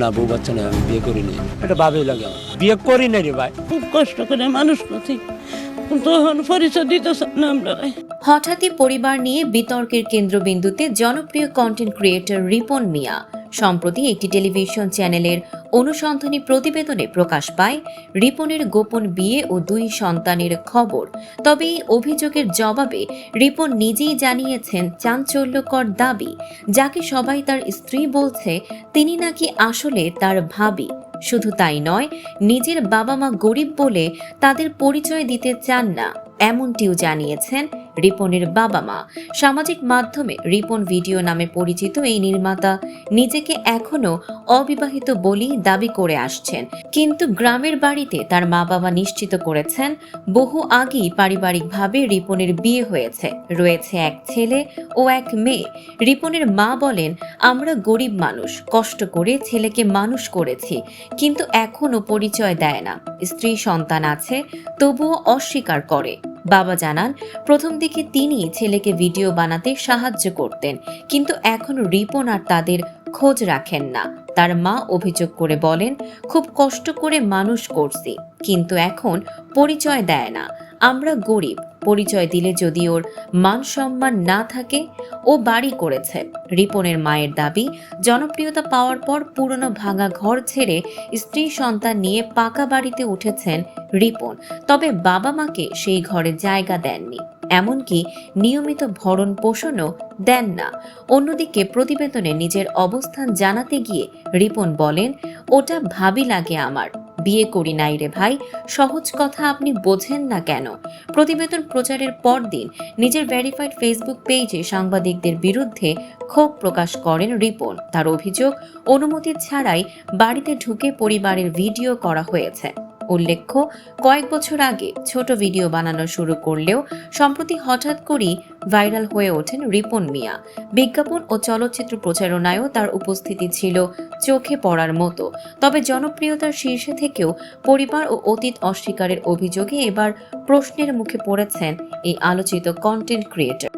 না, বউ বাচ্চা নেই, আমি বিয়ে করিনি। এটা ভাবেই লাগে আমার, বিয়ে করি না রে ভাই। খুব কষ্ট করে মানুষ করছি, তখন পরিচয় দিতেছ না আমরা। হঠাৎই পরিবার নিয়ে বিতর্কের কেন্দ্রবিন্দুতে জনপ্রিয় কন্টেন্ট ক্রিয়েটর রিপন মিয়া। সম্প্রতি একটি টেলিভিশন চ্যানেলের অনুসন্ধানী প্রতিবেদনে প্রকাশ পায় রিপনের গোপন বিয়ে ও 2 সন্তানের খবর। তবে এই অভিযোগের জবাবে রিপন নিজেই জানিয়েছেন চাঞ্চল্যকর দাবি, যাকে সবাই তার স্ত্রী বলছে তিনি নাকি আসলে তার ভাবি। শুধু তাই নয়, নিজের বাবা মা গরিব বলে তাদের পরিচয় দিতে চান না, এমনটিও জানিয়েছেন রিপনের বাবা মা। সামাজিক মাধ্যমে রিপন ভিডিও নামে পরিচিত এই নির্মাতা নিজেকে এখনো অবিবাহিত বলেই দাবি করে আসছেন, কিন্তু গ্রামের বাড়িতে তার মা বাবা নিশ্চিত করেছেন বহু আগেই পারিবারিকভাবে রিপনের বিয়ে হয়েছে, রয়েছে এক ছেলে ও এক মেয়ে। রিপনের মা বলেন, আমরা গরিব মানুষ, কষ্ট করে ছেলেকে মানুষ করেছি, কিন্তু এখনো পরিচয় দেয় না। স্ত্রী সন্তান আছে, তবুও অস্বীকার করে। বাবা জানান, প্রথম দিকে তিনি ছেলেকে ভিডিও বানাতে সাহায্য করতেন, কিন্তু এখন রিপন আর তাদের খোঁজ রাখেন না। তার মা অভিযোগ করে বলেন, খুব কষ্ট করে মানুষ করছি, কিন্তু এখন পরিচয় দেয় না। আমরা গরিব, পরিচয় দিলে যদি ওর মান সম্মান না থাকে। ও বাড়ি করেছে। রিপনের মায়ের দাবি, জনপ্রিয়তা পাওয়ার পর পুরনো ভাঙা ঘর ছেড়ে স্ত্রী সন্তান নিয়ে পাকা বাড়িতে উঠেছেন রিপন, তবে বাবা মাকে সেই ঘরে জায়গা দেননি, এমনকি নিয়মিত ভরণ পোষণও দেন না। অন্যদিকে প্রতিবেদনে নিজের অবস্থান জানাতে গিয়ে রিপন বলেন, ওটা ভাবি লাগে আমার, বিয়ে করি নাই রে ভাই, সহজ কথা আপনি বোঝেন না কেন। প্রতিবেদন প্রচারের পরদিন নিজের ভেরিফাইড ফেসবুক পেজে সাংবাদিকদের বিরুদ্ধে ক্ষোভ প্রকাশ করেন রিপন। তার অভিযোগ, অনুমতি ছাড়াই বাড়িতে ঢুকে পরিবারের ভিডিও করা হয়েছে। উল্লেখ্য, কয়েক বছর আগে ছোট ভিডিও বানানো শুরু করলেও সম্প্রতি হঠাৎ করেই ভাইরাল হয়ে ওঠেন রিপন মিয়া। বিজ্ঞাপন ও চলচ্চিত্র প্রচারণায়ও তার উপস্থিতি ছিল চোখে পড়ার মতো। তবে জনপ্রিয়তার শীর্ষে থেকেও পরিবার ও অতীত অস্বীকারের অভিযোগে এবার প্রশ্নের মুখে পড়েছেন এই আলোচিত কন্টেন্ট ক্রিয়েটর।